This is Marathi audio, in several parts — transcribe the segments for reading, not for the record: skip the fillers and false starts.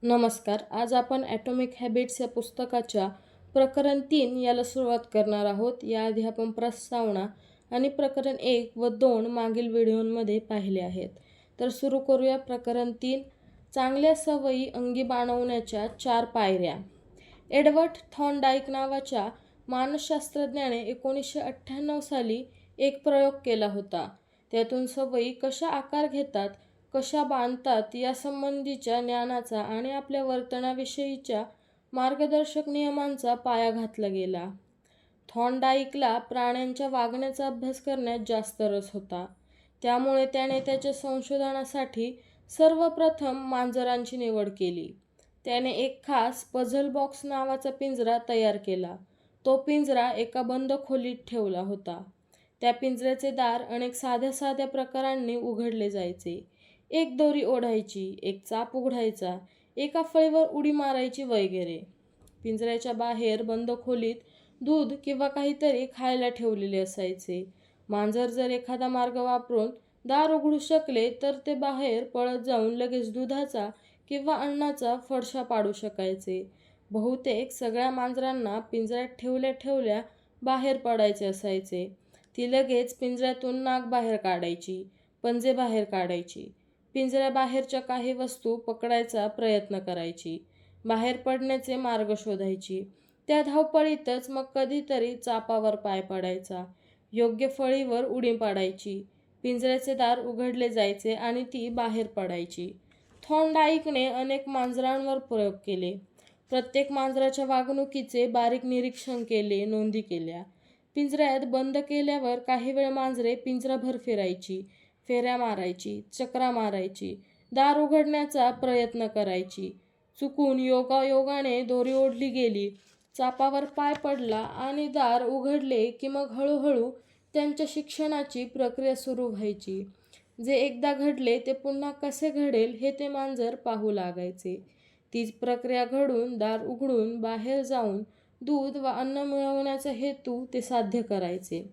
नमस्कार. आज आपण ॲटॉमिक हॅबिट्स या पुस्तकाच्या प्रकरण 3 याला सुरुवात करणार आहोत. याआधी आपण प्रस्तावना आणि प्रकरण 1 व 2 मागील व्हिडिओमध्ये पाहिले आहेत. तर सुरू करूया प्रकरण 3. चांगल्या सवयी अंगी बाणवण्याच्या 4 पायऱ्या. एडवर्ड थॉर्नडाईक नावाच्या मानसशास्त्रज्ञाने 1998 साली एक प्रयोग केला होता. त्यातून सवयी कशा आकार घेतात, कशा बांधतात यासंबंधीच्या ज्ञानाचा आणि आपल्या वर्तनाविषयीच्या मार्गदर्शक नियमांचा पाया घातला गेला. थॉर्नडाईकला प्राण्यांच्या वागण्याचा अभ्यास करण्यात जास्त रस होता. त्यामुळे त्याने त्याच्या संशोधनासाठी सर्वप्रथम मांजरांची निवड केली. त्याने एक खास पझल बॉक्स नावाचा पिंजरा तयार केला. तो पिंजरा एका बंद खोलीत ठेवला होता. त्या पिंजऱ्याचे दार अनेक साध्या साध्या प्रकारांनी उघडले जायचे. एक दोरी ओढायची, एक चाप उघडायचा, एका फळीवर उडी मारायची वगैरे. पिंजऱ्याच्या बाहेर बंद खोलीत दूध किंवा काहीतरी खायला ठेवलेले असायचे. मांजर जर एखादा मार्ग वापरून दार उघडू शकले तर ते बाहेर पळत जाऊन लगेच दुधाचा किंवा अन्नाचा फडशा पाडू शकायचे. बहुतेक सगळ्या मांजरांना पिंजऱ्यात ठेवल्या ठेवल्या बाहेर पडायचे असायचे. ती लगेच पिंजऱ्यातून नाक बाहेर काढायची, पंजे बाहेर काढायची. पिंजऱ्याबाहेरच्या काही वस्तू पकडायचा प्रयत्न करायची. बाहेर पडण्याचे मार्ग शोधायची. त्या धावपळीतच मग कधीतरी चापावर पाय पडायचा. योग्य फळीवर उडी पाडायची. पिंजऱ्याचे दार उघडले जायचे आणि ती बाहेर पडायची. थॉर्नडाईकने अनेक मांजरांवर प्रयोग केले. प्रत्येक मांजराच्या वागणुकीचे बारीक निरीक्षण केले, नोंदी केल्या. पिंजऱ्यात बंद केल्यावर काही वेळ मांजरे पिंजराभर फिरायची, फेऱ्या मारायची, चकरा मारायची, दार उघडण्याचा प्रयत्न करायची. चुकून योगायोगाने दोरी ओढली गेली, चापावर पाय पडला आणि दार उघडले की मग हळूहळू त्यांच्या शिक्षणाची प्रक्रिया सुरू व्हायची. जे एकदा घडले ते पुन्हा कसे घडेल हे ते मांजर पाहू लागायचे. तीच प्रक्रिया घडून दार उघडून बाहेर जाऊन दूध व अन्न मिळवण्याचा हेतू ते साध्य करायचे.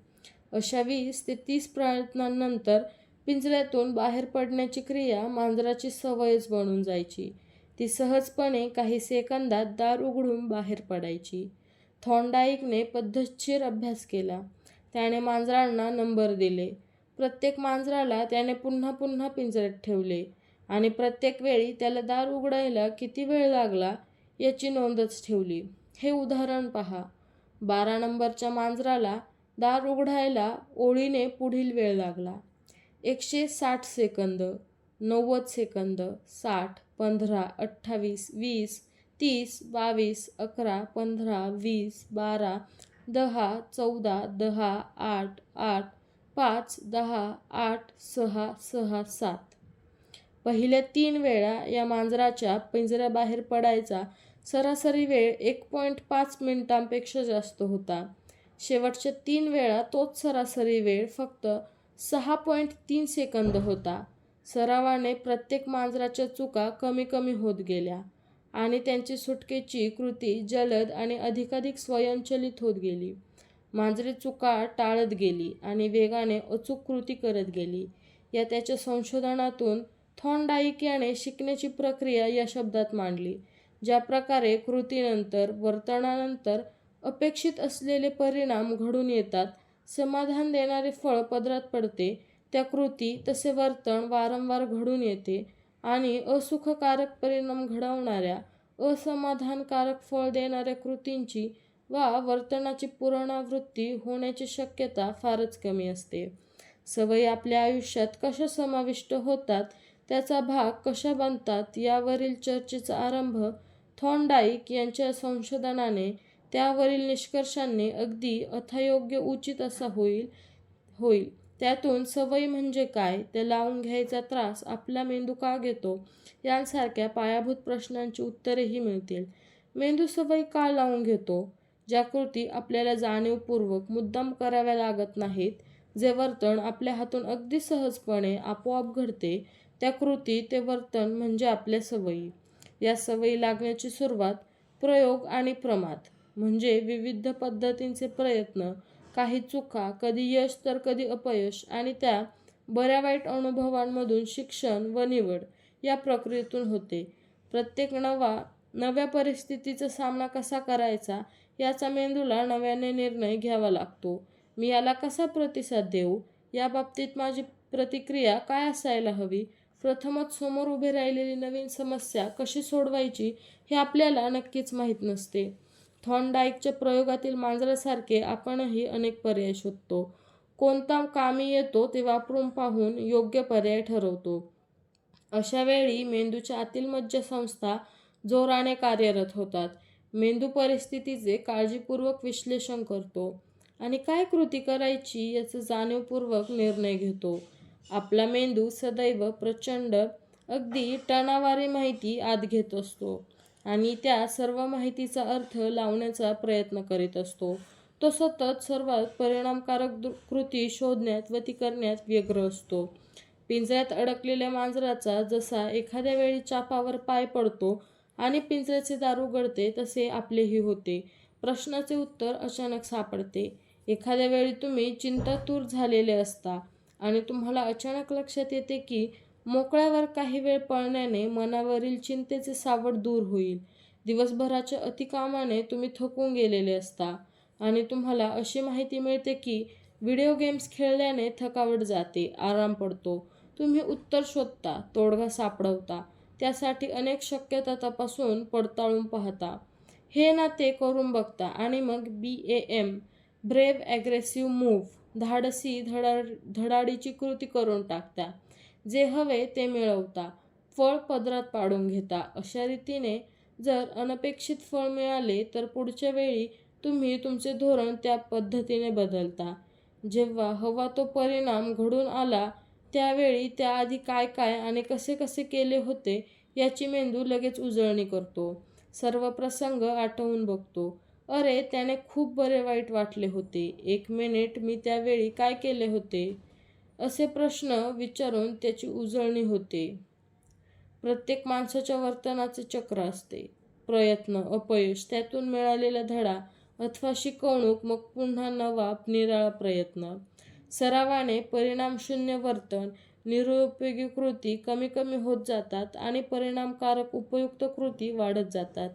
अशा 20 ते 30 प्रयत्नांनंतर पिंजऱ्यातून बाहेर पडण्याची क्रिया मांजराची सवयच बनून जायची. ती सहजपणे काही सेकंदात दार उघडून बाहेर पडायची. थॉर्नडाईकने पद्धतशीर अभ्यास केला. त्याने मांजरांना नंबर दिले. प्रत्येक मांजराला त्याने पुन्हा पुन्हा पिंजऱ्यात ठेवले आणि प्रत्येक वेळी त्याला दार उघडायला किती वेळ लागला याची नोंदच ठेवली. हे उदाहरण पहा. 12 नंबरच्या मांजराला दार उघडायला ओळीने पुढील वेळ लागला: 160 सेकंद, 90 सेकंद, 60, 15, 28, 20, 30, 22, 11, 15, 20, 12, 10, 14, 10, 8, 8, 5, 10, 8, 6, 6, 7. पहिल्या 3 वेळा या मांजराच्या पिंजऱ्याबाहेर पडायचा सरासरी वेळ 1.5 मिनिटांपेक्षा जास्त होता. शेवटच्या 3 वेळा तोच सरासरी वेळ फक्त 6.3 सेकंद होता. सरावाने प्रत्येक मांजराच्या चुका कमी कमी होत गेल्या आणि त्यांची सुटकेची कृती जलद आणि अधिकाधिक स्वयंचलित होत गेली. मांजरे चुका टाळत गेली आणि वेगाने अचूक कृती करत गेली. या त्याच्या संशोधनातून थॉर्नडाईक याने शिकण्याची प्रक्रिया या शब्दात मांडली. ज्या प्रकारे कृतीनंतर, वर्तनानंतर अपेक्षित असलेले परिणाम घडून येतात, समाधान देणारे फळ पदरात पडते, त्या कृती तसे वर्तन वारंवार घडून येते आणि असुखकारक परिणाम घडवणाऱ्या, असमाधानकारक फळ देणाऱ्या कृतींची वा वर्तनाची पुनरावृत्ती होण्याची शक्यता फारच कमी असते. सवयी आपल्या आयुष्यात कशा समाविष्ट होतात, त्याचा भाग कशा बनतात यावरील चर्चेचा आरंभ थॉर्नडाईक यांच्या संशोधनाने, त्यावरील निष्कर्षांनी अगदी यथायोग्य उचित असा होईल. त्यातून सवयी म्हणजे काय, ते लावून घ्यायचा त्रास आपला मेंदू का घेतो यांसारख्या पायाभूत प्रश्नांची उत्तरेही मिळतील. मेंदू सवयी का लावून घेतो? ज्या कृती आपल्याला जाणीवपूर्वक मुद्दाम कराव्या लागत नाहीत, जे वर्तन आपल्या हातून अगदी सहजपणे आपोआप घडते, त्या कृती, ते वर्तन म्हणजे आपल्या सवयी. या सवयी लागण्याची सुरुवात प्रयोग आणि प्रमाद म्हणजे विविध पद्धतींचे प्रयत्न, काही चुका, कधी यश तर कधी अपयश आणि त्या बऱ्या वाईट अनुभवांमधून शिक्षण व निवड या प्रक्रियेतून होते. प्रत्येक नव्या परिस्थितीचा सामना कसा करायचा याचा मेंदूला नव्याने निर्णय घ्यावा लागतो. मी याला कसा प्रतिसाद देऊ, याबाबतीत माझी प्रतिक्रिया काय असायला हवी. प्रथमच समोर उभी राहिलेली नवीन समस्या कशी सोडवायची हे आपल्याला नक्कीच माहीत नसते. थॉर्नडाईकच्या प्रयोगातील मांजरासारखे आपणही अनेक पर्याय शोधतो. कोणता कामी येतो ते वापरून पाहून योग्य पर्याय ठरवतो. अशा वेळी मेंदूच्या आतील मज्जासंस्था जोराने कार्यरत होतात. मेंदू परिस्थितीचे काळजीपूर्वक विश्लेषण करतो आणि काय कृती करायची याचा जाणीवपूर्वक निर्णय घेतो. आपला मेंदू सदैव प्रचंड, अगदी टनावारी माहिती आत घेत असतो आणि त्या सर्व माहितीचा अर्थ लावण्याचा प्रयत्न करीत असतो. तो सतत सर्वात परिणामकारक कृती शोधण्यात व ती करण्यात व्यग्र असतो. पिंजऱ्यात अडकलेल्या मांजराचा जसा एखाद्या वेळी चापावर पाय पडतो आणि पिंजऱ्याचे दार उघडते तसे आपलेही होते. प्रश्नाचे उत्तर अचानक सापडते. एखाद्या वेळी तुम्ही चिंतातूर झालेले असता आणि तुम्हाला अचानक लक्षात येते की मोकळ्यावर काही वेळ पळण्याने मनावरील चिंतेचे सावट दूर होईल. दिवसभराच्या अतिकामाने तुम्ही थकून गेलेले असता आणि तुम्हाला अशी माहिती मिळते की व्हिडिओ गेम्स खेळल्याने थकावट जाते, आराम पडतो. तुम्ही उत्तर शोधता, तोडगा सापडवता, त्यासाठी अनेक शक्यता तपासून पडताळून पाहता, हे नाते करून बघता आणि मग BAM ब्रेव्ह ॲग्रेसिव्ह मूव्ह, धाडसी धडाडीची कृती करून टाकता. जे हवे ते मिळवता, फळ पदरात पाडून घेता. अशा रीतीने जर अनपेक्षित फळ मिळाले तर पुढच्या वेळी तुम्ही तुमचे धोरण त्या पद्धतीने बदलता. जेव्हा हवा तो परिणाम घडून आला त्यावेळी त्याआधी काय काय आणि कसे कसे केले होते याची मेंदू लगेच उजळणी करतो. सर्व प्रसंग आठवून बघतो. अरे, त्याने खूप बरे वाईट वाटले होते. 1 मिनिट, मी त्यावेळी काय केले होते, असे प्रश्न विचारून त्याची उजळणी होते. प्रत्येक माणसाच्या वर्तनाचे चक्र असते. प्रयत्न, अपयश, त्यातून मिळालेला धडा अथवा शिकवणूक, मग पुन्हा नवा निराळा प्रयत्न. सरावाने परिणामशून्य वर्तन, निरुपयोगी कृती कमी कमी होत जातात आणि परिणामकारक उपयुक्त कृती वाढत जातात.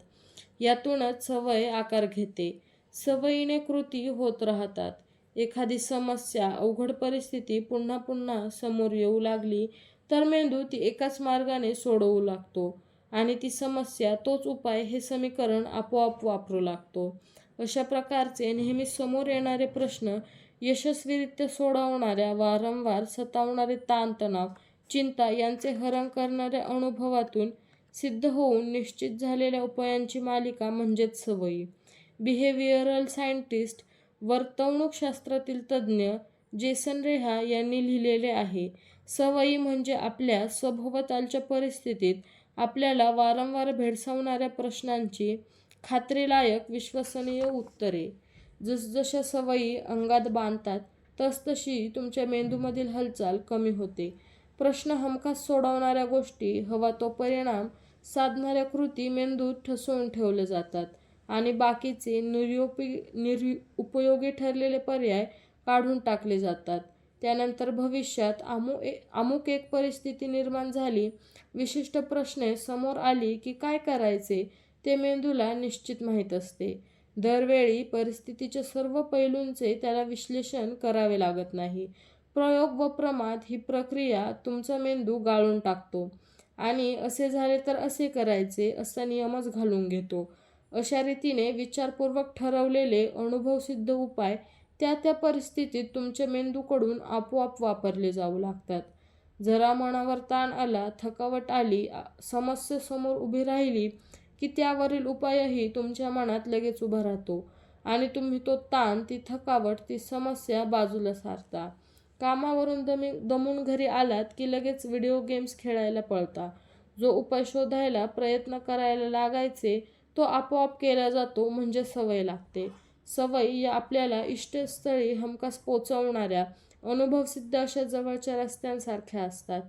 यातूनच सवय आकार घेते. सवयीने कृती होत राहतात. एखादी समस्या, अवघड परिस्थिती पुन्हा पुन्हा समोर येऊ लागली तर मेंदू ती एकाच मार्गाने सोडवू लागतो आणि ती समस्या, तोच उपाय हे समीकरण आपोआप वापरू लागतो. अशा प्रकारचे नेहमी समोर येणारे प्रश्न यशस्वीरित्या सोडवणाऱ्या, वारंवार सतावणारे ताणतणाव, चिंता यांचे हरण करणाऱ्या अनुभवातून सिद्ध होऊन निश्चित झालेल्या उपायांची मालिका म्हणजेच सवयी. बिहेवियरल सायंटिस्ट, वर्तवणूकशास्त्रातील तज्ज्ञ जेसन रेहा यांनी लिहिलेले आहे, सवयी म्हणजे आपल्या सभोवतालच्या परिस्थितीत आपल्याला वारंवार भेडसावणाऱ्या प्रश्नांची खात्रीलायक, विश्वसनीय उत्तरे. जसजशा सवयी अंगात बांधतात तसतशी तुमच्या मेंदूमधील हालचाल कमी होते. प्रश्न हमखास सोडवणाऱ्या गोष्टी, हवा तो परिणाम साधणाऱ्या कृती मेंदूत ठसवून ठेवल्या जातात आणि बाकीचे निरुपयोगी ठरलेले पर्याय काढून टाकले जातात. त्यानंतर भविष्यात अमुक एक परिस्थिती निर्माण झाली, विशिष्ट प्रश्ने समोर आली की काय करायचे ते मेंदूला निश्चित माहीत असते. दरवेळी परिस्थितीच्या सर्व पैलूंचे त्याला विश्लेषण करावे लागत नाही. प्रयोग व प्रमाद ही प्रक्रिया तुमचा मेंदू गाळून टाकतो आणि असे झाले तर असे करायचे असा नियमच घालून घेतो. अशा रीतीने विचारपूर्वक ठरवलेले अनुभवसिद्ध उपाय त्या त्या परिस्थितीत तुमच्या मेंदूकडून आपोआप वापरले जाऊ लागतात. जरा मनावर ताण आला, थकावट आली, समस्या समोर उभी राहिली की त्यावरील उपायही तुमच्या मनात लगेच उभा राहतो आणि तुम्ही तो ताण, ती थकावट, ती समस्या बाजूला सारता. कामावरून दमून घरी आलात की लगेच व्हिडिओ गेम्स खेळायला पळता. जो उपाय शोधायला प्रयत्न करायला लागायचे तो आपोआप केला जातो, म्हणजे सवय लागते. सवयी या आपल्याला इष्टस्थळी हमखास पोचवणाऱ्या, अनुभवसिद्ध अशा जवळच्या रस्त्यांसारख्या असतात.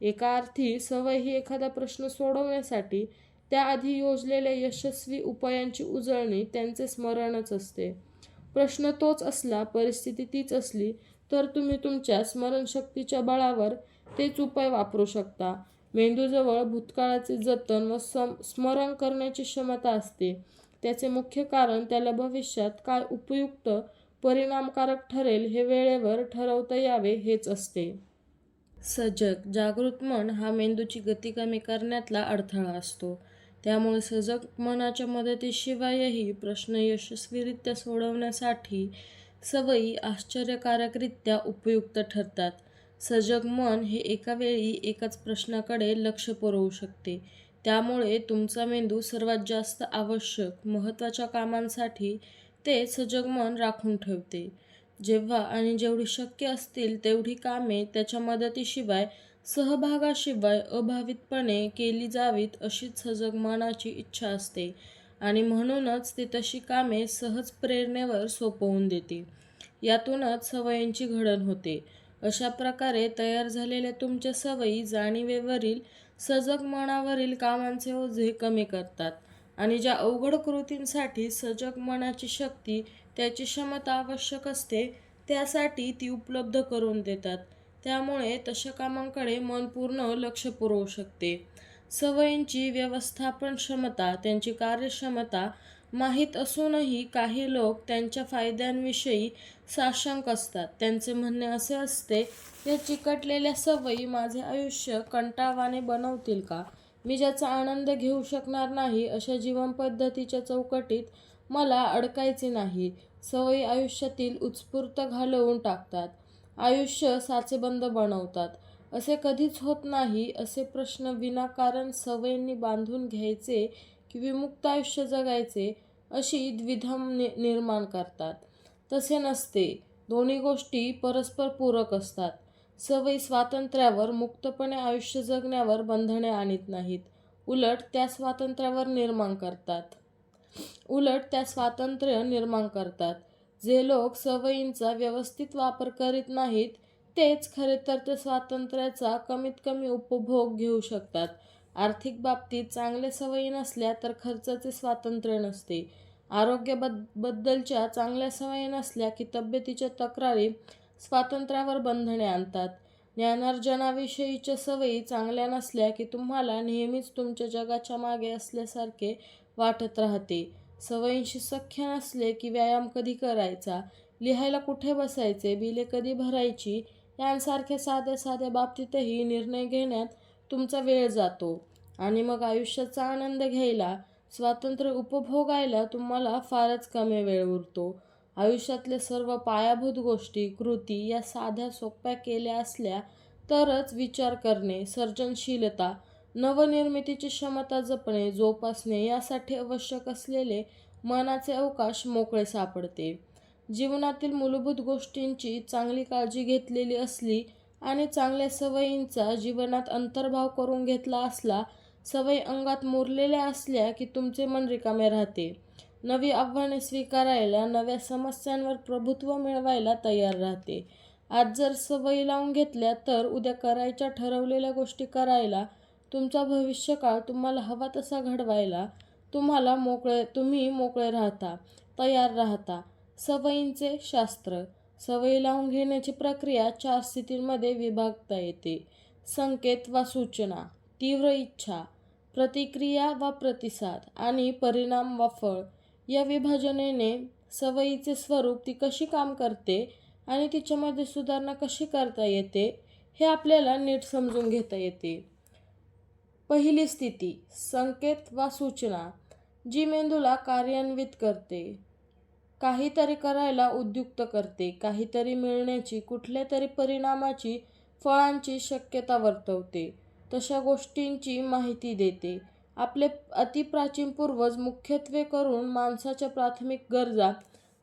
एका अर्थी सवय ही एखादा प्रश्न सोडवण्यासाठी त्याआधी योजलेल्या यशस्वी उपायांची उजळणी, त्यांचे स्मरणच असते. प्रश्न तोच असला, परिस्थिती तीच असली तर तुम्ही तुमच्या स्मरणशक्तीच्या बळावर तेच उपाय वापरू शकता. मेंदूजवळ भूतकाळाचे जतन व स्मरण करण्याची क्षमता असते. त्याचे मुख्य कारण त्याला भविष्यात काय उपयुक्त, परिणामकारक ठरेल हे वेळेवर ठरवता यावे हेच असते. सजग, जागृत मन हा मेंदूची गती कमी करण्यातला अडथळा असतो. त्यामुळे सजग मनाच्या मदतीशिवायही प्रश्न यशस्वीरित्या सोडवण्यासाठी सवयी आश्चर्यकारकरित्या उपयुक्त ठरतात. सजग मन हे एका वेळी एकाच प्रश्नाकडे लक्ष पुरवू शकते. त्यामुळे तुमचा मेंदू सर्वात जास्त आवश्यक, महत्त्वाच्या कामांसाठी ते सजग मन राखून ठेवते. जेव्हा आणि जेवढी शक्य असतील तेवढी कामे त्याच्या मदतीशिवाय, सहभागाशिवाय अबाधितपणे केली जावीत अशीच सजग मनाची इच्छा असते आणि म्हणूनच ते तशी कामे सहज प्रेरणेवर सोपवून देते. यातूनच सवयींची घडण होते. अशा प्रकारे तयार झालेल्या तुमच्या सवयी जाणीवेवरील, सजग मनावरील कामांचे ओझे कमी करतात आणि ज्या अवघड कृतींसाठी सजग मनाची शक्ती, त्याची क्षमता आवश्यक असते त्यासाठी ती उपलब्ध करून देतात. त्यामुळे तशा कामांकडे मन पूर्ण लक्ष पुरवू शकते. सवयींची व्यवस्थापन क्षमता, त्यांची कार्यक्षमता माहीत असूनही काही लोक त्यांच्या फायद्यांविषयी साशंक असतात. त्यांचे म्हणणे असे असते, या चिकटलेल्या सवयी माझे आयुष्य कंटाळवाणे बनवतील का? मी ज्याचा आनंद घेऊ शकणार नाही अशा जीवनपद्धतीच्या चौकटीत मला अडकायचे नाही. सवयी आयुष्यातील उत्स्फूर्त घालवून टाकतात, आयुष्य साचेबंद बनवतात. असे कधीच होत नाही. असे प्रश्न विनाकारण सवयींनी बांधून घ्यायचे की विमुक्त आयुष्य जगायचे अशी द्विधा निर्माण करतात. तसे नसते. दोन्ही गोष्टी परस्पर पूरक असतात. सवयी स्वातंत्र्यावर, मुक्तपणे आयुष्य जगण्यावर बंधने आणत नाहीत. उलट त्या स्वातंत्र्य निर्माण करतात. जे लोक सवयींचा व्यवस्थित वापर करीत नाहीत तेच खरे तर त्या स्वातंत्र्याचा कमीत कमी उपभोग घेऊ शकतात. आर्थिक बाबतीत चांगल्या सवयी नसल्या तर खर्चाचे स्वातंत्र्य नसते. आरोग्याबद्दलच्या चांगल्या सवयी नसल्या की तब्येतीच्या तक्रारी स्वातंत्र्यावर बंधने आणतात. ज्ञानार्जनाविषयीच्या सवयी चांगल्या नसल्या की तुम्हाला नेहमीच तुमच्या जगाच्या मागे असल्यासारखे वाटत राहते. सवयींशी सख्य नसले की व्यायाम कधी करायचा, लिहायला कुठे बसायचे, बिले कधी भरायची यांसारख्या साध्या साध्या बाबतीतही निर्णय घेण्यात तुमचा वेळ जातो आणि मग आयुष्याचा आनंद घ्यायला, स्वातंत्र्य उपभोगायला तुम्हाला फारच कमी वेळ उरतो. आयुष्यातल्या सर्व पायाभूत गोष्टी, कृती या साध्या सोप्या केल्या असल्या तरच विचार करणे, सर्जनशीलता, नवनिर्मितीची क्षमता जपणे, जोपासणे यासाठी आवश्यक असलेले मनाचे अवकाश मोकळे सापडते. जीवनातील मूलभूत गोष्टींची चांगली काळजी घेतलेली असली आणि चांगल्या सवयींचा जीवनात अंतर्भाव करून घेतला असला, सवयी अंगात मुरलेल्या असल्या की तुमचे मन रिकामे राहते. नवी आव्हाने स्वीकारायला, नव्या समस्यांवर प्रभुत्व मिळवायला तयार राहते. आज जर सवयी लावून घेतल्या तर उद्या करायच्या ठरवलेल्या गोष्टी करायला, तुमचा भविष्यकाळ तुम्हाला हवा तसा घडवायला तुम्ही मोकळे राहता, तयार राहता. सवयींचे शास्त्र. सवयी लावून घेण्याची प्रक्रिया 4 स्थितींमध्ये विभागता येते. संकेत वा सूचना, तीव्र इच्छा, प्रतिक्रिया वा प्रतिसाद आणि परिणाम वा फळ. या विभाजनेने सवयीचे स्वरूप, ती कशी काम करते आणि तिच्यामध्ये सुधारणा कशी करता येते हे आपल्याला नीट समजून घेता येते. पहिली स्थिती, संकेत वा सूचना, जी मेंदूला कार्यान्वित करते, काहीतरी करायला उद्युक्त करते, काहीतरी मिळण्याची, कुठल्या तरी परिणामाची, फळांची शक्यता वर्तवते, तशा गोष्टींची माहिती देते. आपले अतिप्राचीन पूर्वज मुख्यत्वे करून माणसाच्या प्राथमिक गरजा,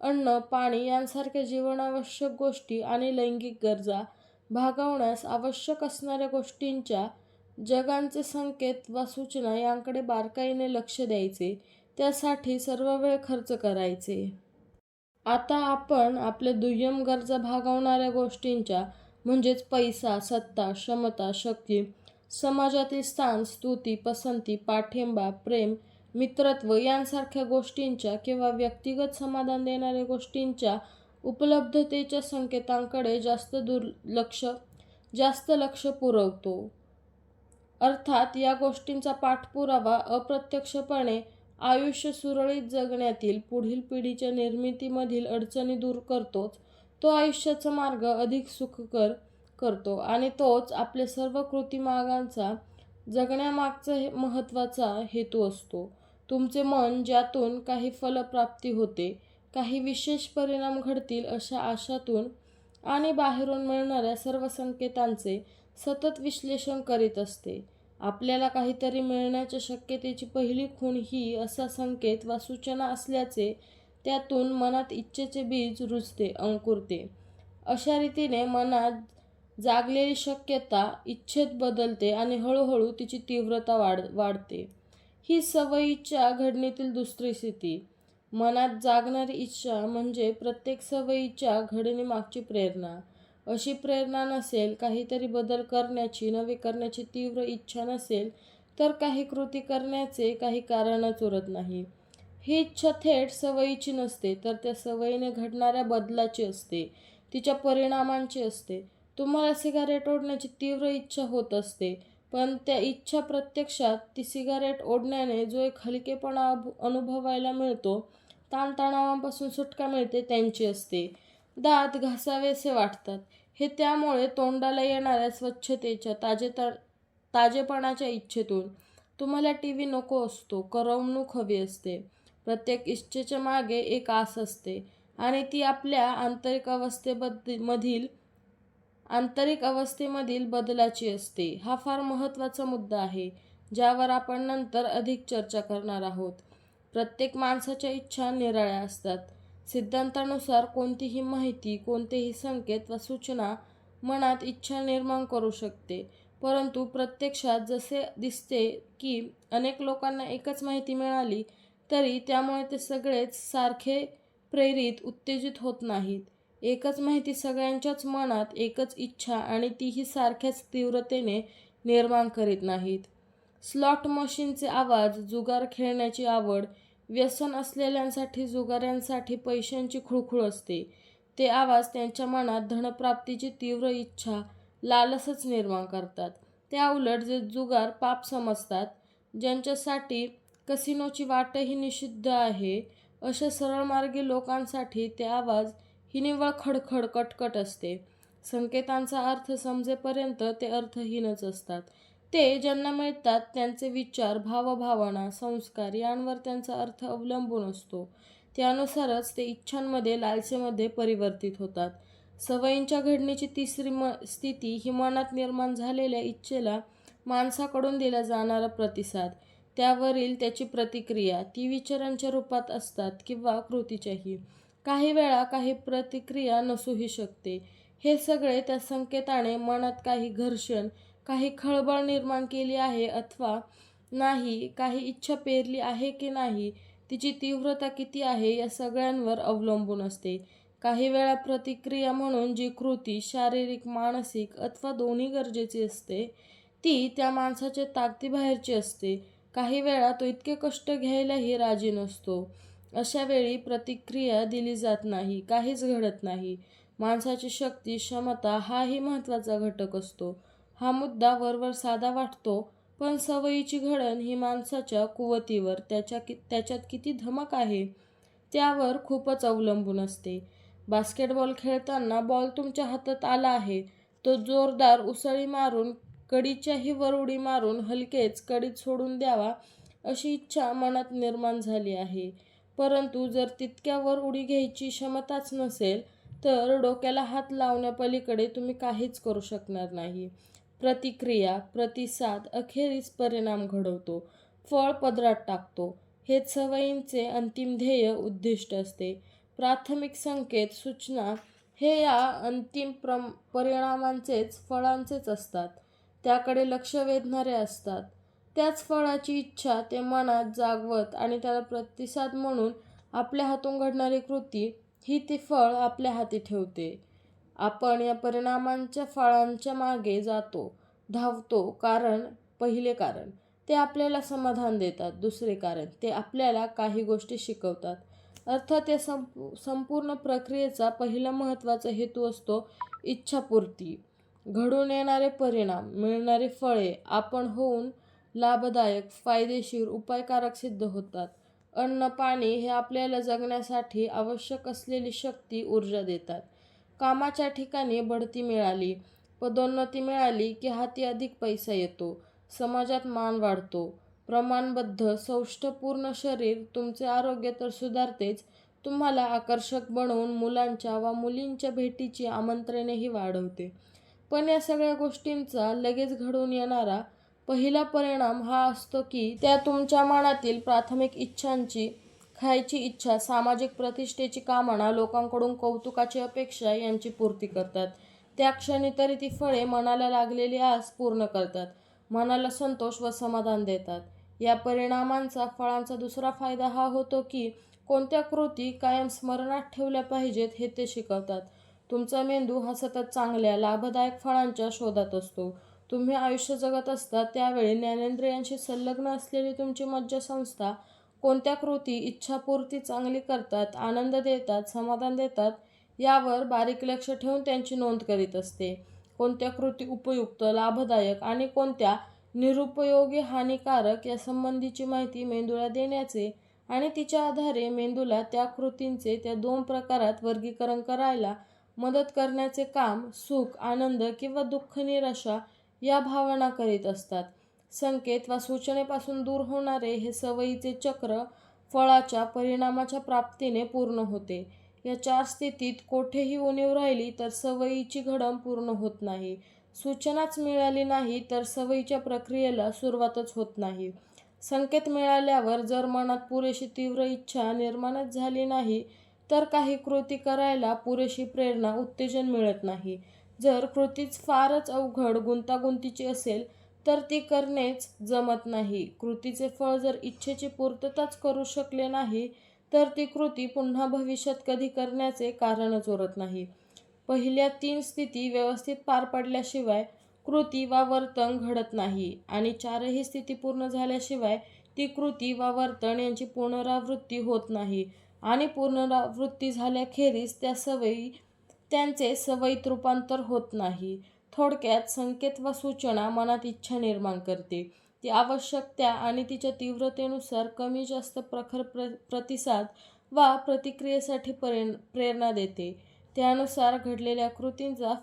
अन्न, पाणी यांसारख्या जीवनावश्यक गोष्टी आणि लैंगिक गरजा भागवण्यास आवश्यक असणाऱ्या गोष्टींच्या जगांचे संकेत वा सूचना यांकडे बारकाईने लक्ष द्यायचे, त्यासाठी सर्व वेळ खर्च करायचे. आता आपण आपल्या दुय्यम गरजा भागवणाऱ्या गोष्टींच्या म्हणजेच पैसा, सत्ता, क्षमता, शक्ती, समाजातील स्थान, स्तुती, पसंती, पाठिंबा, प्रेम, मित्रत्व यांसारख्या गोष्टींच्या किंवा व्यक्तिगत समाधान देणाऱ्या गोष्टींच्या उपलब्धतेच्या संकेतांकडे जास्त लक्ष पुरवतो. अर्थात या गोष्टींचा पाठपुरावा अप्रत्यक्षपणे आयुष्य सुरळीत जगण्यातील पुढील पिढीच्या निर्मितीमधील अडचणी दूर करतोच. तो आयुष्याचा मार्ग अधिक सुखकर करतो आणि तोच आपल्या सर्व कृतीमागांचा जगण्यामागचा महत्त्वाचा हेतू असतो. तुमचे मन ज्यातून काही फलप्राप्ती होते, काही विशेष परिणाम घडतील अशा आशातून आणि बाहेरून मिळणाऱ्या सर्व संकेतांचे सतत विश्लेषण करीत असते. आपल्याला काहीतरी मिळण्याच्या शक्यतेची पहिली खूण ही असा संकेत वा सूचना असल्याचे त्यातून मनात इच्छेचे बीज रुजते, अंकुरते. अशा रीतीने मनात जागलेली शक्यता इच्छेत बदलते आणि हळूहळू तिची तीव्रता वाढते. ही सवयीच्या घडणीतील दुसरी स्थिती. मनात जागणारी इच्छा म्हणजे प्रत्येक सवयीच्या घडणीमागची प्रेरणा. अशी प्रेरणा नसेल, काहीतरी बदल करण्याची, नवे करण्याची तीव्र इच्छा नसेल, तर काही कृती करण्याचे काही कारणच उरत नाही. ही इच्छा थेट सवयीची नसते, तर त्या सवयीने घडणाऱ्या बदलाची असते, तिच्या परिणामांची असते. तुम्हाला सिगारेट ओढण्याची तीव्र इच्छा होत असते, पण त्या इच्छा प्रत्यक्षात ती सिगारेट ओढण्याने जो एक हलकेपणा अनुभवायला मिळतो, ताणतणावांपासून सुटका मिळते, त्यांची असते. दात घासावेसे वाटतात, हे त्यामुळे तोंडाला येणाऱ्या स्वच्छतेच्या, ताजेपणाच्या इच्छेतून. तुम्हाला टीव्ही नको असतो, करमणूक हवी असते. प्रत्येक इच्छेच्या मागे एक आस असते आणि ती आपल्या आंतरिक अवस्थेमधील बदलाची असते. हा फार महत्त्वाचा मुद्दा आहे, ज्यावर आपण नंतर अधिक चर्चा करणार आहोत. प्रत्येक माणसाच्या इच्छा निराळ्या असतात. सिद्धांतानुसार कोणतीही माहिती, कोणतेही संकेत वा सूचना मनात इच्छा निर्माण करू शकते, परंतु प्रत्यक्षात जसे दिसते की अनेक लोकांना एकच माहिती मिळाली तरी त्यामुळे ते सगळेच सारखे प्रेरित, उत्तेजित होत नाहीत. एकच माहिती सगळ्यांच्याच मनात एकच इच्छा आणि तीही सारख्याच तीव्रतेने निर्माण करीत नाहीत. स्लॉट मशीनचे आवाज, जुगार खेळण्याची आवड, व्यसन असलेल्यांसाठी जुगाऱ्यांसाठी पैशांची खुळखुळ असते. ते आवाज त्यांच्या मनात धनप्राप्तीची तीव्र इच्छा, लालसच निर्माण करतात. त्याउलट जे जुगार पाप समजतात, ज्यांच्यासाठी कसिनोची वाटही निषिद्ध आहे, अशा सरळमार्गी लोकांसाठी ते आवाज ही निव्वळ खडखड, कटकट असते. संकेतांचा अर्थ समजेपर्यंत ते अर्थहीनच असतात. ते ज्यांना मिळतात त्यांचे विचार, भावभावना, संस्कार यांवर त्यांचा अर्थ अवलंबून असतो. त्यानुसारच ते इच्छांमध्ये, लालसेमध्ये परिवर्तित होतात. सवयींच्या घडणीची तिसरी स्थिती ही मनात निर्माण झालेल्या इच्छेला माणसाकडून दिला जाणारा प्रतिसाद, त्यावरील त्याची प्रतिक्रिया. ती विचारांच्या रूपात असतात किंवा कृतीच्याही. काही वेळा काही प्रतिक्रिया नसूही शकते. हे सगळे त्या संकेताने मनात काही घर्षण, काही खळबळ निर्माण केली आहे अथवा नाही, काही इच्छा पेरली आहे की नाही, तिची तीव्रता किती आहे, या सगळ्यांवर अवलंबून असते. काही वेळा प्रतिक्रिया म्हणून जी कृती शारीरिक, मानसिक अथवा दोन्ही गरजेची असते, ती त्या माणसाच्या ताकदीबाहेरची असते. काही वेळा तो इतके कष्ट घ्यायलाही राजी नसतो. अशा वेळी प्रतिक्रिया दिली जात नाही, काहीच घडत नाही. माणसाची शक्ती, क्षमता हाही महत्त्वाचा घटक असतो. हा मुद्दा वरवर साधा वाटतो, पण सवयीची घडण ही माणसाच्या कुवतीवर, त्याच्यात किती धमक आहे, त्यावर खूपच अवलंबून असते. बास्केटबॉल खेळताना बॉल तुमच्या हातात आला आहे, तो जोरदार उसळी मारून, कडीच्याही वर उडी मारून हलकेच कडीत सोडून द्यावा अशी इच्छा मनात निर्माण झाली आहे. परंतु जर तितक्या वर उडी घ्यायची क्षमताच नसेल, तर डोक्याला हात लावण्यापलीकडे तुम्ही काहीच करू शकणार नाही. प्रतिक्रिया, प्रतिसाद अखेरीस परिणाम घडवतो, फळ पदरात टाकतो. हेच सवयींचे अंतिम ध्येय, उद्दिष्ट असते. प्राथमिक संकेत, सूचना हे या अंतिम परिणामांचेच, फळांचेच असतात. त्याकडे लक्ष वेधणारे असतात. त्याच फळाची इच्छा ते मनात जागवत आणि त्याला प्रतिसाद म्हणून आपल्या हातून घडणारी कृती ही ते फळ आपल्या हाती ठेवते. आपण या परिणामांच्या, फळांच्या मागे जातो, धावतो. पहिले कारण, ते आपल्याला समाधान देतात. दुसरे कारण, ते आपल्याला काही गोष्टी शिकवतात. अर्थात या संपूर्ण प्रक्रियेचा पहिला महत्त्वाचा हेतू असतो इच्छापूर्ती. घडून येणारे परिणाम, मिळणारी फळे आपण होऊन लाभदायक, फायदेशीर, उपायकारक सिद्ध होतात. अन्न, पाणी हे आपल्याला जगण्यासाठी आवश्यक असलेली शक्ती, ऊर्जा देतात. कामाच्या ठिकाणी बढती मिळाली, पदोन्नती मिळाली की हाती अधिक पैसा येतो, समाजात मान वाढतो. प्रमाणबद्ध, सौष्ठवपूर्ण शरीर तुमचे आरोग्य तर सुधारतेच, तुम्हाला आकर्षक बनवून मुलांच्या वा मुलींच्या भेटीची आमंत्रणेही वाढवते. पण या सगळ्या गोष्टींचा लगेच घडून येणारा पहिला परिणाम हा असतो की त्या तुमच्या मनातील प्राथमिक इच्छांची, खायची इच्छा, सामाजिक प्रतिष्ठेची कामना, लोकांकडून कौतुकाची अपेक्षा यांची पूर्ती करतात. त्या क्षणी तरी ती फळे मनाला लागलेली आस पूर्ण करतात, मनाला संतोष व समाधान देतात. या परिणामांचा, फळांचा दुसरा फायदा हा होतो की कोणत्या कृती कायम स्मरणात ठेवल्या पाहिजेत हे ते शिकवतात. तुमचा मेंदू हा सतत चांगल्या, लाभदायक फळांच्या शोधात असतो. तुम्ही आयुष्य जगत असता त्यावेळी ज्ञानेंद्रियांशी संलग्न असलेली तुमची मज्जासंस्था कोणत्या कृती इच्छापूर्ती चांगली करतात, आनंद देतात, समाधान देतात यावर बारीक लक्ष ठेवून त्यांची नोंद करीत असते. कोणत्या कृती उपयुक्त, लाभदायक आणि कोणत्या निरुपयोगी, हानिकारक यासंबंधीची माहिती मेंदूला देण्याचे आणि तिच्या आधारे मेंदूला त्या कृतींचे त्या दोन प्रकारात वर्गीकरण करायला मदत करण्याचे काम सुख, आनंद किंवा दुःख, निराशा या भावना करीत असतात. संकेत वा सूचनेपासून दूर होणारे हे सवयीचे चक्र फळाच्या परिणामाच्या प्राप्तीने पूर्ण होते. या चार स्थितीत कोठेही उणीव राहिली तर सवयीची घडण पूर्ण होत नाही. सूचनाच मिळाली नाही तर सवयीच्या प्रक्रियेला सुरुवातच होत नाही. संकेत मिळाल्यावर जर मनात पुरेशी तीव्र इच्छा निर्माणच झाली नाही तर काही कृती करायला पुरेशी प्रेरणा, उत्तेजन मिळत नाही. जर कृतीच फारच अवघड, गुंतागुंतीची असेल तर ती करणेच जमत नाही. कृतीचे फळ जर इच्छेची पूर्तताच करू शकले नाही तर ती कृती पुन्हा भविष्यात कधी करण्याचे कारणच उरत नाही. पहिल्या 3 स्थिती व्यवस्थित पार पडल्याशिवाय कृती वा वर्तन घडत नाही आणि 4ही स्थिती पूर्ण झाल्याशिवाय ती कृती वा वर्तन यांची पुनरावृत्ती होत नाही आणि पुनरावृत्ती झाल्याखेरीज त्यांचे सवयीत रूपांतर होत नाही. थोडक्यात संकेत वा सूचना मनात इच्छा निर्माण करते. ती आवश्यकता आणि तिच्या तीव्रतेनुसार कमी जास्त प्रखर प्रतिसाद वा प्रतिक्रियेसाठी प्रेरणा देते. त्यानुसार घडलेल्या कृतींचा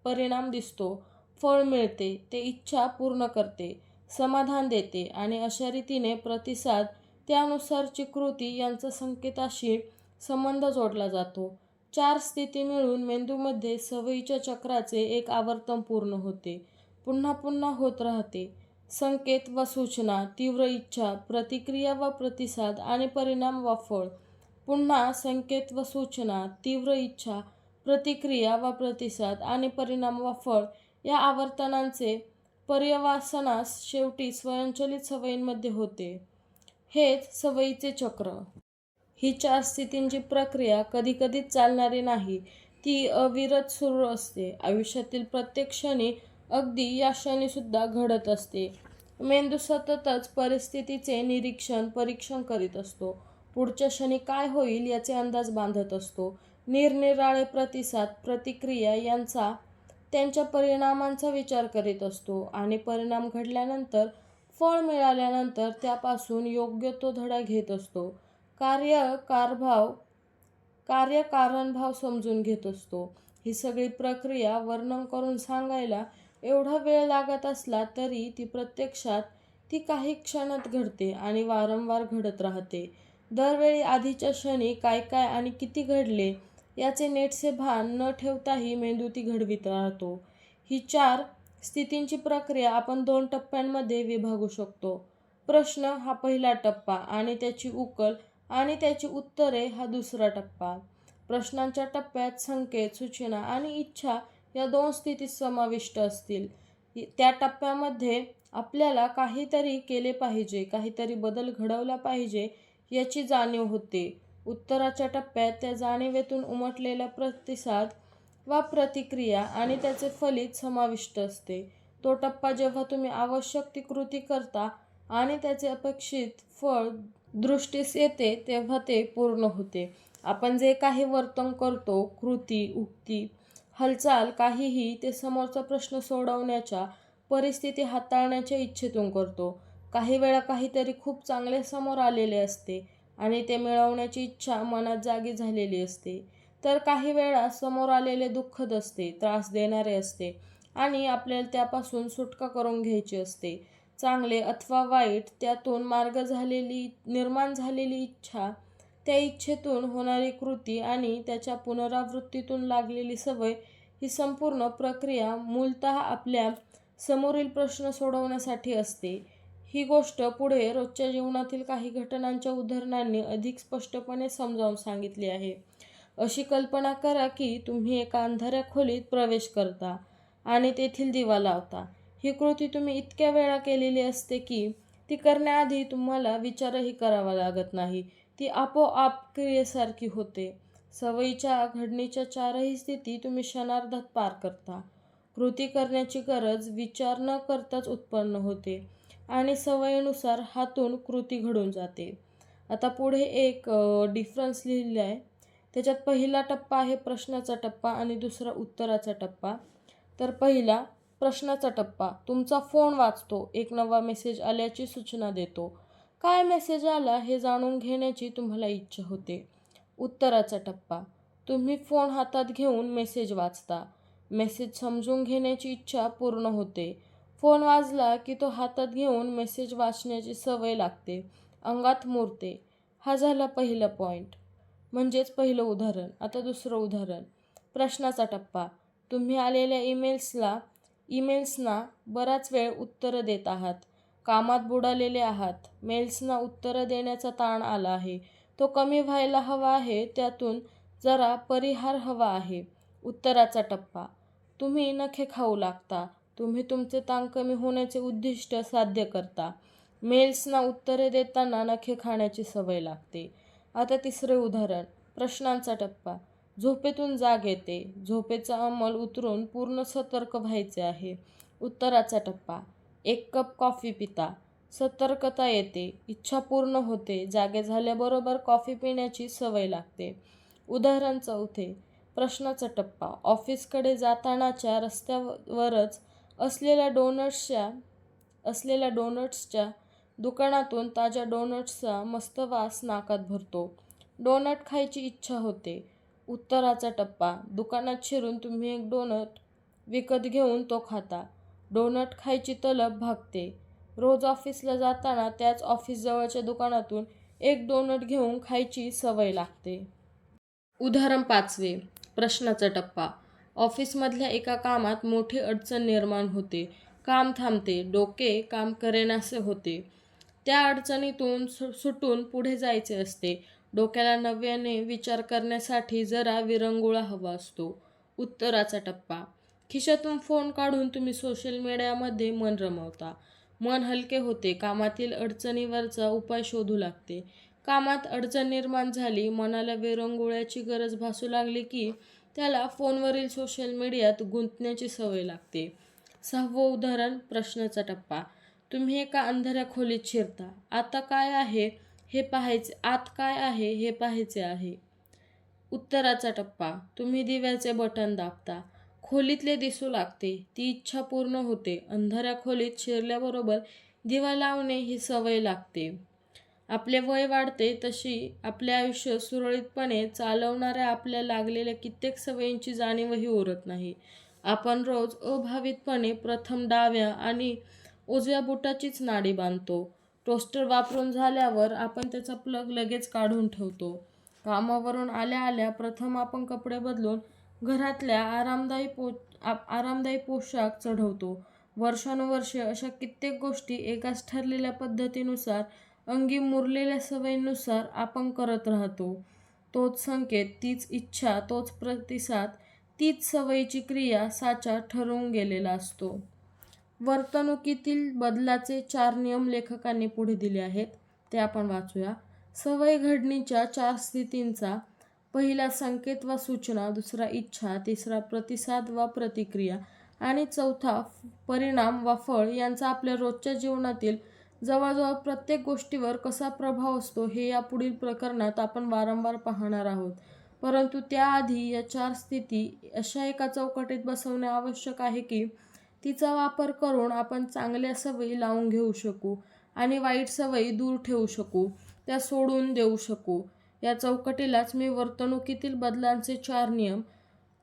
परिणाम दिसतो, फळ मिळते, ते इच्छा पूर्ण करते, समाधान देते आणि अशा रीतीने प्रतिसाद, त्यानुसारची कृती यांचा संकेताशी संबंध जोडला जातो. 4 स्थिती मिळून मेंदूमध्ये सवयीच्या चक्राचे एक आवर्तन पूर्ण होते, पुन्हा पुन्हा होत राहते. संकेत वा सूचना, तीव्र इच्छा, प्रतिक्रिया वा प्रतिसाद आणि परिणाम वा फळ. पुन्हा संकेत व सूचना, तीव्र इच्छा, प्रतिक्रिया वा प्रतिसाद आणि परिणाम वा फळ या आवर्तनांचे पर्यवसानास शेवटी स्वयंचलित सवयींमध्ये होते. हेच सवयीचे चक्र. ही 4 स्थितींची प्रक्रिया कधीकधीच चालणारी नाही, ती अविरत सुरू असते. आयुष्यातील प्रत्येक क्षणी, अगदी या क्षणीसुद्धा घडत असते. मेंदू सततच परिस्थितीचे निरीक्षण, परीक्षण करीत असतो. पुढच्या क्षणी काय होईल याचे अंदाज बांधत असतो. निरनिराळे प्रतिसाद, प्रतिक्रिया यांचा, त्यांच्या परिणामांचा विचार करीत असतो आणि परिणाम घडल्यानंतर, फळ मिळाल्यानंतर त्यापासून योग्य तो धडा घेत असतो. कार्य-कारणभाव समजून घेत असतो. ही सगळी प्रक्रिया वर्णन करून सांगायला एवढा वेळ लागत असला तरी प्रत्यक्षात ती काही क्षणात घडते आणि वारंवार घडत राहते. दरवेळी आधीच्या क्षणी काय काय आणि किती घडले याचे नीटसे भान न ठेवताही मेंदू ती घडवीत राहतो. ही 4 स्थितींची प्रक्रिया आपण 2 टप्प्यांमध्ये विभागू शकतो. प्रश्न हा पहिला टप्पा आणि त्याची उकल आणि त्याची उत्तरे हा दुसरा टप्पा. प्रश्नांच्या टप्प्यात संकेत, सूचना आणि इच्छा या 2 स्थिती समाविष्ट असतील. त्या टप्प्यामध्ये आपल्याला काहीतरी केले पाहिजे, काहीतरी बदल घडवला पाहिजे याची जाणीव होते. उत्तराच्या टप्प्यात त्या जाणीवेतून उमटलेला प्रतिसाद वा प्रतिक्रिया आणि त्याचे फलित समाविष्ट असते. तो टप्पा जेव्हा तुम्ही आवश्यक ती कृती करता आणि त्याचे अपेक्षित फळ दृष्टीस येते तेव्हा ते पूर्ण होते. आपण जे काही वर्तन करतो, कृती, उक्ती, हालचाल काहीही ते समोरचा प्रश्न सोडवण्याच्या, परिस्थिती हाताळण्याच्या इच्छेतून करतो. काही वेळा काहीतरी खूप चांगले समोर आलेले असते आणि ते मिळवण्याची इच्छा मनात जागी झालेली असते. तर काही वेळा समोर आलेले दुःखद असते, त्रास देणारे असते आणि आपल्याला त्यापासून सुटका करून घ्यायची असते. चांगले अथवा वाईट, त्यातून निर्माण झालेली इच्छा, त्या इच्छेतून होणारी कृती आणि त्याच्या पुनरावृत्तीतून लागलेली सवय, ही संपूर्ण प्रक्रिया मूलतः आपल्या समोरील प्रश्न सोडवण्यासाठी असते. ही गोष्ट पुढे रोजच्या जीवनातील काही घटनांच्या उदाहरणांनी अधिक स्पष्टपणे समजावून सांगितली आहे. अशी कल्पना करा की तुम्ही एका अंधाऱ्या खोलीत प्रवेश करता आणि तेथील दिवा लावता. ही कृती तुम्ही इतक्या वेळा केलेली असते की ती करण्याआधी तुम्हाला विचारही करावा लागत नाही. ती आपोआप क्रियेसारखी होते. सवयीच्या घडणीच्या चारही स्थिती तुम्ही क्षणार्धात पार करता. कृती करण्याची गरज विचार न करताच उत्पन्न होते आणि सवयीनुसार हातून कृती घडून जाते. आता पुढे एक डिफरन्स लिहिलेला आहे. त्याच्यात पहिला टप्पा आहे प्रश्नाचा टप्पा आणि दुसरा उत्तराचा टप्पा. तर पहिला प्रश्नाचा टप्पा, तुमचा फोन वाजतो, एक नवा मेसेज आल्याची सूचना देतो. काय मेसेज आला हे जाणून घेण्याची तुम्हाला इच्छा होते. उत्तराचा टप्पा, तुम्ही फोन हातात घेऊन मेसेज वाचता. मेसेज समजून घेण्याची इच्छा पूर्ण होते. फोन वाजला की तो हातात घेऊन मेसेज वाचण्याची सवय लागते, अंगात मुरते. हा झाला पहिला पॉईंट, म्हणजेच पहिलं उदाहरण. आता दुसरं उदाहरण, प्रश्नाचा टप्पा, तुम्ही आलेल्या ईमेल्सना बराच वेळ उत्तरं देत आहात. कामात बुडालेले आहात. मेल्सना उत्तरं देण्याचा ताण आला आहे. तो कमी व्हायला हवा आहे, त्यातून जरा परिहार हवा आहे. उत्तराचा टप्पा, तुम्ही नखे खाऊ लागता. तुम्ही तुमचे ताण कमी होण्याचे उद्दिष्ट साध्य करता. मेल्सना उत्तरे देताना नखे खाण्याची सवय लागते. आता तिसरे उदाहरण, प्रश्नांचा टप्पा, झोपेतून जाग येते. झोपेचा अंमल उतरून पूर्ण सतर्क व्हायचे आहे. उत्तराचा टप्पा, एक कप कॉफी पिता. सतर्कता येते, इच्छा पूर्ण होते. जागे झाल्याबरोबर कॉफी पिण्याची सवय लागते. उदाहरण चौथे, प्रश्नाचा टप्पा, ऑफिसकडे जातानाच्या रस्त्यावरच असलेल्या डोनट्सच्या दुकानातून ताज्या डोनट्सचा मस्त वास नाकात भरतो. डोनट खायची इच्छा होते. उत्तराचा टप्पा, दुकानात शिरून तुम्ही एक डोनट विकत घेऊन तो खाता. डोनट खायची तलब भागते. रोज ऑफिसला जाताना त्याच ऑफिसजवळच्या दुकानातून एक डोनट घेऊन खायची सवय लागते. उदाहरण पाचवे, प्रश्नाचा टप्पा, ऑफिसमधल्या एका कामात मोठी अडचण निर्माण होते. काम थांबते. डोके काम करेनासे होते. त्या अडचणीतून सुटून पुढे जायचे असते. डोक्याला नव्याने विचार करण्यासाठी जरा विरंगुळा हवा असतो. उत्तराचा टप्पा, खिशातून फोन काढून तुम्ही सोशल मीडियामध्ये मन रमवता. मन हलके होते. कामातील अडचणीवरचा उपाय शोधू लागते. कामात अडचण निर्माण झाली, मनाला विरंगुळ्याची गरज भासू लागली की त्याला फोनवरील सोशल मीडियात गुंतण्याची सवय लागते. सहावं उदाहरण, प्रश्नाचा टप्पा, तुम्ही एका अंधाऱ्या खोलीत शिरता. आत काय आहे हे पाहायचे आहे. उत्तराचा टप्पा, तुम्ही दिव्याचे बटन दाबता. खोलीतले दिसू लागते. ती इच्छा पूर्ण होते. अंधाऱ्या खोलीत शिरल्याबरोबर दिवा लावणे ही सवय लागते. आपले वय वाढते तशी आपले आयुष्य सुरळीतपणे चालवणाऱ्या आपल्या लागलेल्या कित्येक सवयींची जाणीवही उरत नाही. आपण रोज अभावितपणे प्रथम डाव्या आणि उजव्या बुटाचीच नाडी बांधतो. टोस्टर वापरून झाल्यावर आपण त्याचा प्लग लगेच काढून ठेवतो. कामावरून आल्या आल्या प्रथम आपण कपडे बदलून घरातल्या आरामदायी पोशाख चढवतो. वर्षानुवर्षे अशा कित्येक गोष्टी एकाच ठरलेल्या पद्धतीनुसार, अंगी मुरलेल्या सवयींनुसार आपण करत राहतो. तोच संकेत, तीच इच्छा, तोच प्रतिसाद, तीच सवयीची क्रिया साचा ठरवून गेलेला असतो. वर्तणुकीतील बदलाचे 4 नियम लेखकांनी पुढे दिले आहेत, ते आपण वाचूया. सवय घडणीच्या 4 स्थितींचा, पहिला संकेत वा सूचना, दुसरा इच्छा, तिसरा प्रतिसाद वा प्रतिक्रिया आणि चौथा परिणाम वा फळ यांचा आपल्या रोजच्या जीवनातील जवळजवळ प्रत्येक गोष्टीवर कसा प्रभाव असतो हे या पुढील प्रकरणात आपण वारंवार पाहणार आहोत. परंतु त्याआधी या 4 स्थिती अशा एका चौकटीत बसवणे आवश्यक आहे की तिचा वापर करून आपण चांगल्या सवयी लावून घेऊ शकू आणि वाईट सवयी दूर ठेवू शकू, त्या सोडून देऊ शकू. या चौकटीलाच मी वर्तणुकीतील बदलांचे 4 नियम,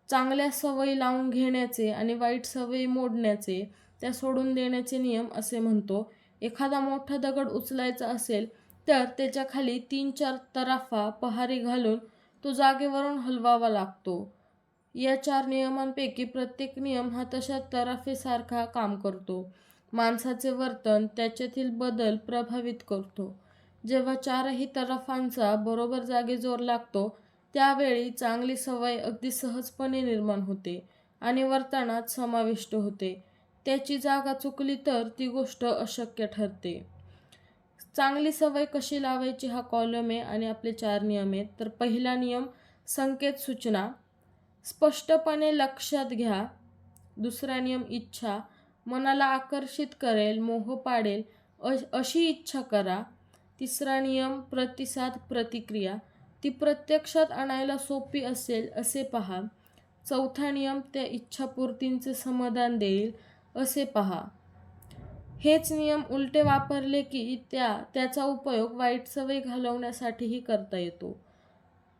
चांगल्या सवयी लावून घेण्याचे आणि वाईट सवयी मोडण्याचे, त्या सोडून देण्याचे नियम असे म्हणतो. एखादा मोठा दगड उचलायचा असेल तर त्याच्या खाली 3-4 तराफा पहारी घालून तो जागेवरून हलवावा लागतो. या 4 नियमांपैकी प्रत्येक नियम हा तशा तराफेसारखा काम करतो. माणसाचे वर्तन त्याच्यातील बदल प्रभावित करतो. जेव्हा 4ही तराफांचा बरोबर जागी जोर लागतो त्यावेळी चांगली सवय अगदी सहजपणे निर्माण होते आणि वर्तनात समाविष्ट होते. त्याची जागा चुकली तर ती गोष्ट अशक्य ठरते. चांगली सवय कशी लावायची हा कॉलम आहे आणि आपले 4 नियम आहेत. तर पहिला नियम, संकेत सूचना स्पष्टपणे लक्षात घ्या. दुसरा नियम, इच्छा मनाला आकर्षित करेल, मोह पाडेल अशी इच्छा करा. तिसरा नियम, प्रतिसाद प्रतिक्रिया ती प्रत्यक्षात आणायला सोपी असेल असे पहा. चौथा नियम, त्या इच्छापूर्तींचे समाधान देईल असे पहा. हेच नियम उलटे वापरले की त्याचा उपयोग वाईट सवय घालवण्यासाठीही करता येतो.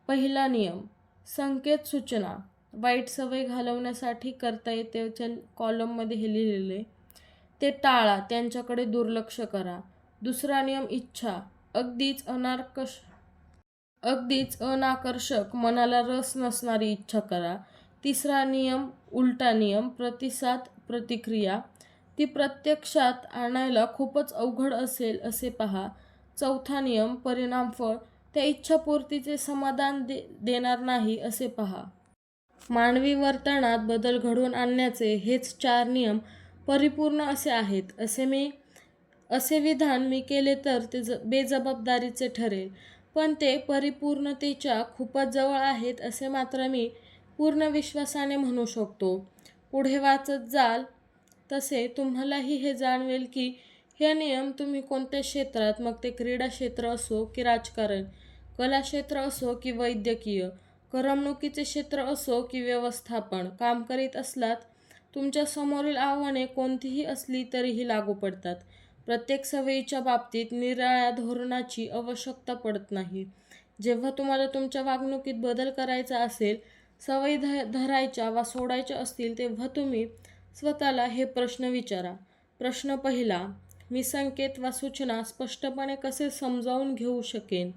पहिला नियम, संकेत सूचना वाईट सवय घालवण्यासाठी करता येते. कॉलममध्ये हे लिहिलेले ते टाळा, त्यांच्याकडे दुर्लक्ष करा. दुसरा नियम, इच्छा अगदीच अनाकर्षक मनाला रस नसणारी इच्छा करा. तिसरा नियम, उलटा नियम, प्रतिसाद प्रतिक्रिया ती प्रत्यक्षात आणायला खूपच अवघड असेल असे पहा. चौथा नियम, परिणामफळ त्या इच्छापूर्तीचे समाधान देणार नाही असे पहा. मानवी वर्तनात बदल घडवून आणण्याचे हेच 4 नियम परिपूर्ण असे आहेत. असे विधान मी केले तर ते बेजबाबदारीचे ठरेल, पण ते परिपूर्णतेच्या खूपच जवळ आहेत असे मात्र मी पूर्ण विश्वासाने म्हणू शकतो. पुढे वाचत जाल तसे तुम्हालाही हे जाणवेल की हे नियम तुम्ही कोणत्या क्षेत्रात, मग ते क्रीडा क्षेत्र असो की राजकारण, कला क्षेत्र असो की वैद्यकीय, करमणुकीचे क्षेत्र असो की व्यवस्थापन, काम करीत असलात, तुमच्या समोरील आव्हाने कोणतीही असली तरीही लागू पडतात. प्रत्येक सवयीच्या बाबतीत निराळ्या धोरणाची आवश्यकता पडत नाही. जेव्हा तुम्हाला तुमच्या वागणुकीत बदल करायचा असेल, सवयी धरायच्या वा सोडायच्या असतील, तेव्हा तुम्ही स्वतःला हे प्रश्न विचारा. प्रश्न पहिला, मी संकेत वा सूचना स्पष्टपणे कसे समजावून घेऊ शकेन?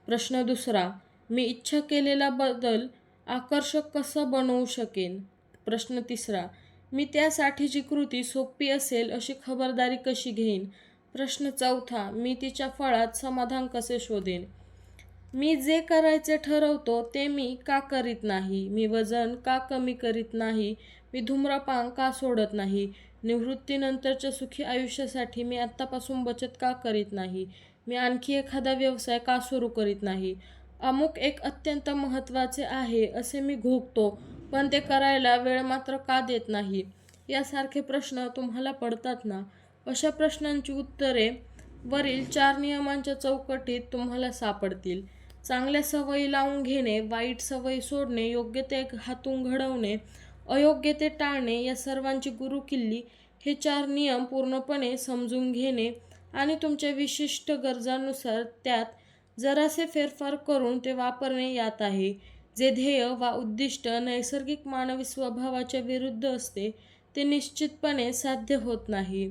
प्रश्न दुसरा, मी इच्छा केलेला बदल आकर्षक कसा बनवू शकेन? प्रश्न तिसरा, मी त्यासाठीची कृती सोपी असेल अशी खबरदारी कशी घेईन? प्रश्न चौथा, मी तिच्या फळात समाधान कसे शोधेन? मी जे करायचे ठरवतो ते मी का करीत नाही? मी वजन का कमी करीत नाही? मी धूम्रपान का सोडत नाही? निवृत्तीनंतरच्या सुखी आयुष्यासाठी मी आत्तापासून बचत का करीत नाही? मी आणखी एखादा व्यवसाय का सुरू करीत नाही? अमुक एक अत्यंत महत्त्वाचे आहे असे मी घोकतो, पण ते करायला वेळ मात्र का देत नाही? यासारखे प्रश्न तुम्हाला पडतात ना? अशा प्रश्नांची उत्तरे वरील 4 नियमांच्या चौकटीत तुम्हाला सापडतील. चांगल्या सवयी लावून घेणे, वाईट सवयी सोडणे, योग्य ते हातून घडवणे, अयोग्य ते टाळणे या सर्वांची गुरुकिल्ली हे 4 नियम पूर्णपणे समजून घेणे आणि तुमच्या विशिष्ट गरजांनुसार त्यात जरासे फेरफार करून ते वापरणे यात आहे. जे ध्येय वा उद्दिष्ट नैसर्गिक मानवी स्वभावाच्या विरुद्ध असते ते निश्चितपणे साध्य होत नाही.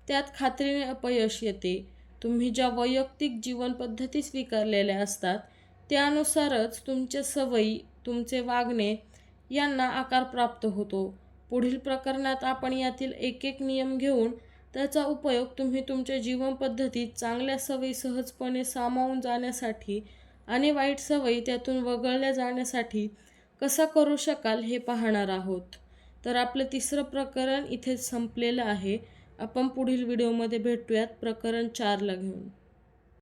त्यात खात्रीने अपयश येते. तुम्ही ज्या वैयक्तिक जीवनपद्धती स्वीकारलेल्या असतात त्यानुसारच तुमच्या सवयी, तुमचे वागणे यांना आकार प्राप्त होतो. पुढील प्रकरणात आपण यातील एक नियम घेऊन त्याचा उपयोग तुम्ही तुमच्या जीवनपद्धतीत चांगल्या सवयी सहजपणे सामावून जाण्यासाठी आणि वाईट सवयी त्यातून वगळल्या जाण्यासाठी कसा करू शकाल हे पाहणार आहोत. तर आपलं 3रं प्रकरण इथे संपलेलं आहे. आपण पुढील व्हिडिओमध्ये भेटूयात प्रकरण 4ला घेऊन.